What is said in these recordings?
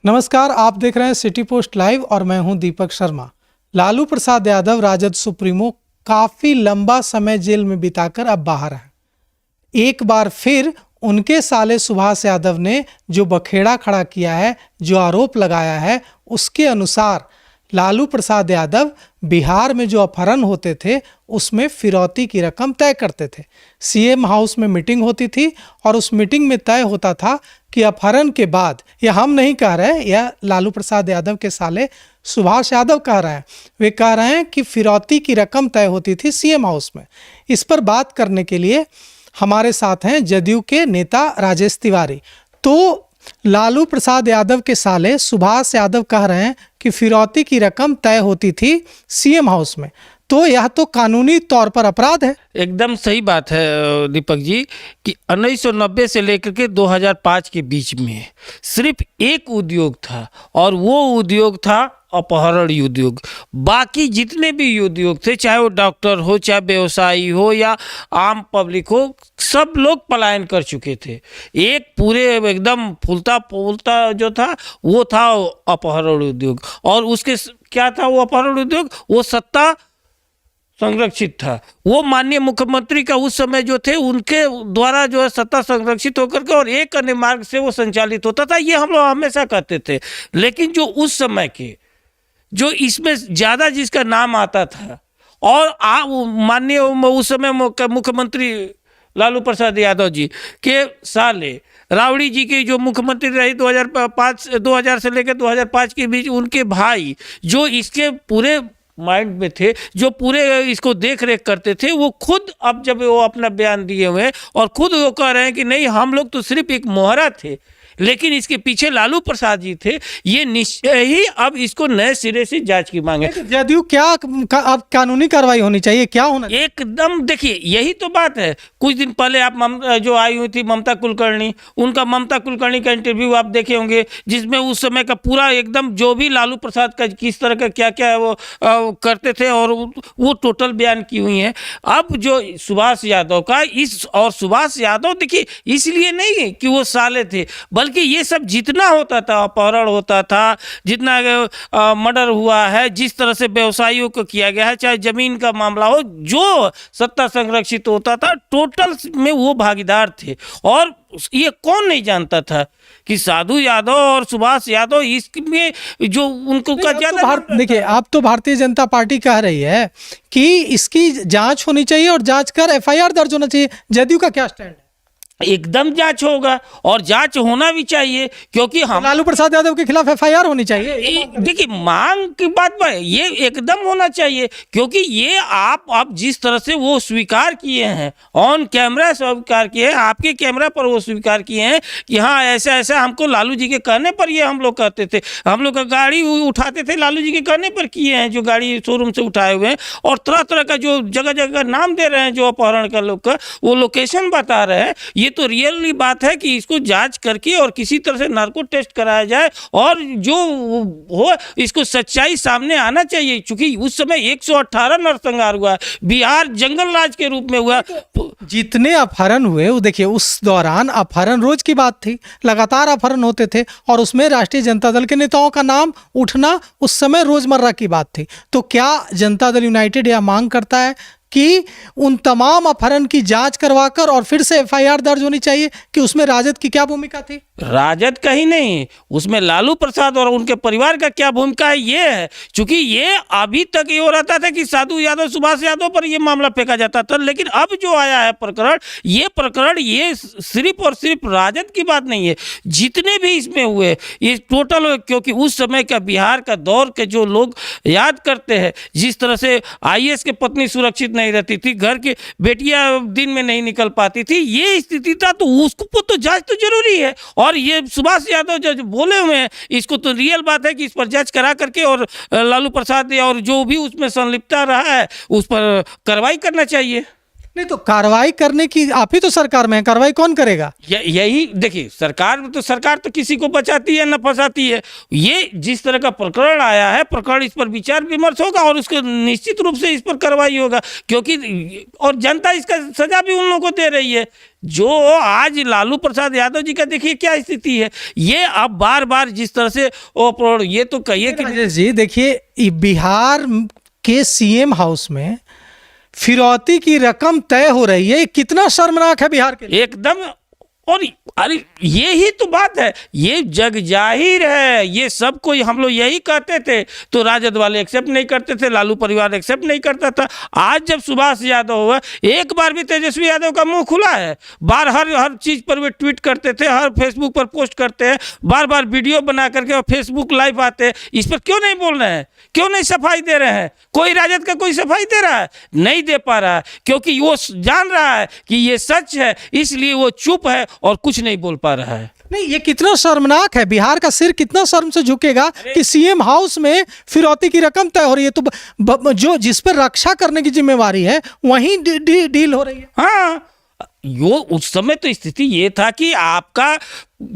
नमस्कार, आप देख रहे हैं सिटी पोस्ट लाइव और मैं हूं दीपक शर्मा। लालू प्रसाद यादव राजद सुप्रीमो काफी लंबा समय जेल में बिताकर अब बाहर हैं। एक बार फिर उनके साले सुभाष यादव ने जो बखेड़ा खड़ा किया है, जो आरोप लगाया है, उसके अनुसार लालू प्रसाद यादव बिहार में जो अपहरण होते थे उसमें फिरौती की रकम तय करते थे। सीएम हाउस में मीटिंग होती थी और उस मीटिंग में तय होता था कि अपहरण के बाद, यह हम नहीं कह रहे, यह लालू प्रसाद यादव के साले सुभाष यादव कह रहे हैं, वे कह रहे हैं कि फिरौती की रकम तय होती थी सीएम हाउस में। इस पर बात करने के लिए हमारे साथ हैं जदयू के नेता राजेश तिवारी। तो लालू प्रसाद यादव के साले सुभाष यादव कह रहे हैं कि फिरौती की रकम तय होती थी सीएम हाउस में, तो यह तो कानूनी तौर पर अपराध है। एकदम सही बात है दीपक जी कि 1990 से लेकर के 2005 के बीच में सिर्फ एक उद्योग था और वो उद्योग था अपहरण उद्योग। बाकी जितने भी उद्योग थे, चाहे वो डॉक्टर हो, चाहे व्यवसायी हो या आम पब्लिक हो, सब लोग पलायन कर चुके थे। एक पूरे एकदम फूलता फूलता जो था वो था अपहरण उद्योग। और उसके क्या था वो अपहरण उद्योग? वो सत्ता संरक्षित था। वो माननीय मुख्यमंत्री का उस समय जो थे उनके द्वारा जो है सत्ता संरक्षित होकर के और एक अन्य मार्ग से वो संचालित होता था, ये हम लोग हमेशा कहते थे। लेकिन जो उस समय के जो इसमें ज़्यादा जिसका नाम आता था और माननीय उस समय मुख्यमंत्री लालू प्रसाद यादव जी के साले राबड़ी जी के जो मुख्यमंत्री रहे 2000 से लेकर 2005 के बीच, उनके भाई जो इसके पूरे माइंड में थे, जो पूरे इसको देख रेख करते थे, वो खुद अब जब वो अपना बयान दिए हुए और खुद वो कह रहे हैं कि नहीं, हम लोग तो सिर्फ एक मोहरा थे, लेकिन इसके पीछे लालू प्रसाद जी थे। ये निश्चय ही अब इसको नए सिरे से जांच की मांग है। जदयू क्या अब कानूनी कार्रवाई होनी चाहिए, क्या होना एकदम देखिए, यही तो बात है। कुछ दिन पहले आप जो आई हुई थी ममता कुलकर्णी, उनका ममता कुलकर्णी का इंटरव्यू आप देखे होंगे, जिसमें उस समय का पूरा एकदम जो भी लालू प्रसाद का किस तरह का क्या क्या वो करते थे और वो टोटल बयान की हुई है। अब जो सुभाष यादव का और सुभाष यादव देखिए इसलिए नहीं कि वो साले थे, बल्कि ये सब जितना होता था, अपहरण होता था, जितना मर्डर हुआ है, जिस तरह से व्यवसायियों को किया गया है, चाहे जमीन का मामला हो, जो सत्ता संरक्षित होता था, टोटल में वो भागीदार थे। और ये कौन नहीं जानता था कि साधु यादव और सुभाष यादव इसमें जो उनको का ज्यादा देखिए, आप तो भारतीय जनता पार्टी कह रही है कि इसकी जांच होनी चाहिए और जांच कर एफआईआर दर्ज होना चाहिए। जदयू का क्या स्टैंड है? एकदम जांच होगा और जांच होना भी चाहिए, क्योंकि हम लालू प्रसाद यादव के खिलाफ एफआईआर होनी चाहिए। देखिए, मांग की बात पर ये एकदम होना चाहिए, क्योंकि ये आप जिस तरह से वो स्वीकार किए हैं, ऑन कैमरा स्वीकार किए हैं, आपके कैमरा पर वो स्वीकार किए हैं कि हाँ ऐसा ऐसा हमको लालू जी के कहने पर ये हम लोग कहते थे, हम लोग का गाड़ी उठाते थे लालू जी के कहने पर किए हैं, जो गाड़ी शोरूम से उठाए हुए हैं, और तरह तरह का जो जगह जगह नाम दे रहे हैं, जो अपहरण का लोग का वो लोकेशन बता रहे हैं। ये तो रियली बात है कि इसको जांच करके और किसी तरह से नार्को टेस्ट कराया जाए और जो हो इसको सच्चाई सामने आना चाहिए। चूंकि उस समय 118 नरसंहार हुआ, बिहार जंगल राज के रूप में हुआ। जितने अपहरण हुए वो देखिए, उस दौरान अपहरण रोज की बात थी, लगातार अपहरण होते थे और उसमें राष्ट्रीय जनता दल के नेताओं का नाम उठना उस समय रोजमर्रा की बात थी। तो क्या जनता दल यूनाइटेड यह मांग करता है कि उन तमाम अपहरण की जांच करवाकर और फिर से एफआईआर दर्ज होनी चाहिए कि उसमें राजद की क्या भूमिका थी? राजद का ही नहीं, उसमें लालू प्रसाद और उनके परिवार का क्या भूमिका है ये है। चूंकि ये अभी तक ये हो रहता था कि साधु यादव सुभाष यादव पर ये मामला फेंका जाता था, लेकिन अब जो आया है प्रकरण ये सिर्फ और सिर्फ राजद की बात नहीं है, जितने भी इसमें हुए ये टोटल, क्योंकि उस समय का बिहार का दौर के जो लोग याद करते हैं, जिस तरह से आईएएस की पत्नी सुरक्षित नहीं रहती थी, घर की बेटियां दिन में नहीं निकल पाती थी, ये स्थिति था, तो उसको तो जांच तो जरूरी है। और ये सुभाष यादव जो बोले हुए हैं, इसको तो रियल बात है कि इस पर जांच करा करके और लालू प्रसाद और जो भी उसमें संलिप्तता रहा है उस पर कार्रवाई करना चाहिए। नहीं तो कार्रवाई करने की आप ही तो सरकार में है, कार्रवाई कौन करेगा? यही देखिए, सरकार तो किसी को बचाती है न फंसाती है। ये जिस तरह का प्रकरण आया है, प्रकरण इस पर विचार विमर्श होगा और उसके निश्चित रूप से इस पर कार्रवाई होगा, क्योंकि और जनता इसका सजा भी उन लोगों को दे रही है। जो आज लालू प्रसाद यादव जी का देखिए क्या स्थिति है, ये अब बार बार जिस तरह से ये तो कहिए कि राजेश जी देखिए, बिहार के सीएम हाउस में फिरौती की रकम तय हो रही है, कितना शर्मनाक है बिहार के लिए। एकदम। और अरे ये ही तो बात है, ये जग जाहिर है, ये सब कोई हम लोग यही कहते थे तो राजद वाले एक्सेप्ट नहीं करते थे, लालू परिवार एक्सेप्ट नहीं करता था। आज जब सुभाष यादव हुआ, एक बार भी तेजस्वी यादव का मुंह खुला है? बार हर चीज़ पर वे ट्वीट करते थे, हर फेसबुक पर पोस्ट करते हैं, बार बार वीडियो बना करके और फेसबुक लाइव आते हैं। इस पर क्यों नहीं बोल रहे हैं, क्यों नहीं सफाई दे रहे हैं? कोई राजद का कोई सफाई दे रहा है? नहीं दे पा रहा है, क्योंकि वो जान रहा है कि ये सच है, इसलिए वो चुप है और कुछ नहीं बोल पा रहा है। नहीं, ये कितना शर्मनाक है, बिहार का सिर कितना शर्म से झुकेगा कि सीएम हाउस में फिरौती की रकम तय हो रही है, तो जो जिस पर रक्षा करने की जिम्मेवारी है वहीं डील हो रही है। हाँ, यो उस समय तो स्थिति ये था कि आपका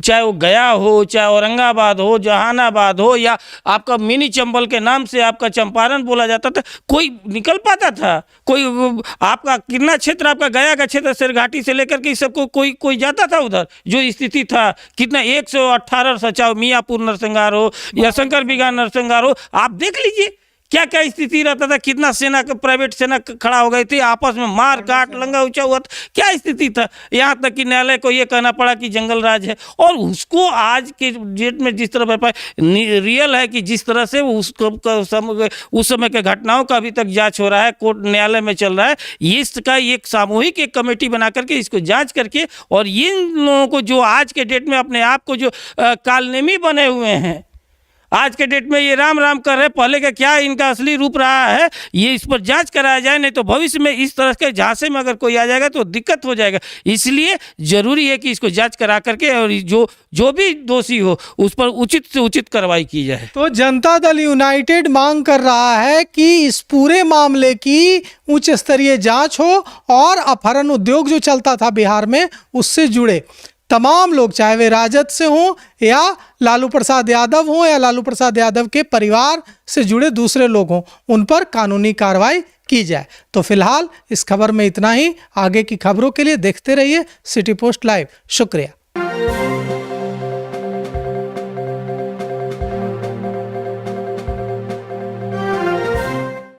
चाहे वो गया हो, चाहे औरंगाबाद हो, जहानाबाद हो, या आपका मिनी चंबल के नाम से आपका चंपारण बोला जाता था, कोई निकल पाता था? कोई आपका कितना क्षेत्र, आपका गया का क्षेत्र शेरघाटी से लेकर के सबको कोई जाता था उधर? जो स्थिति था, कितना 118 सचाव मियाँपुर नरसंहार हो या शंकर बिगहा नरसंहार हो, आप देख लीजिए क्या क्या स्थिति रहता था। कितना सेना का प्राइवेट सेना खड़ा हो गई थी, आपस में मार काट लंगा ऊंचा हुआ था, क्या स्थिति था। यहाँ तक कि न्यायालय को ये कहना पड़ा कि जंगल राज है, और उसको आज के डेट में जिस तरह रियल है कि जिस तरह से उस समय के घटनाओं का अभी तक जांच हो रहा है, कोर्ट न्यायालय में चल रहा है, इसका एक सामूहिक एक कमेटी बना करके इसको जाँच करके, और इन लोगों को जो आज के डेट में अपने आप को जो कालनेमी बने हुए हैं, आज के डेट में ये राम राम कर रहे, पहले का क्या इनका असली रूप रहा है, ये इस पर जांच कराया जाए, नहीं तो भविष्य में इस तरह के झांसे में अगर कोई आ जाएगा तो दिक्कत हो जाएगा। इसलिए जरूरी है कि इसको जांच करा करके और जो भी दोषी हो उस पर उचित से उचित कार्रवाई की जाए। तो जनता दल यूनाइटेड मांग कर रहा है कि इस पूरे मामले की उच्च स्तरीय जांच हो और अपहरण उद्योग जो चलता था बिहार में उससे जुड़े तमाम लोग, चाहे वे राजद से हों या लालू प्रसाद यादव हों या लालू प्रसाद यादव के परिवार से जुड़े दूसरे लोग हों, उन पर कानूनी कार्रवाई की जाए। तो फिलहाल इस खबर में इतना ही। आगे की खबरों के लिए देखते रहिए सिटी पोस्ट लाइव। शुक्रिया।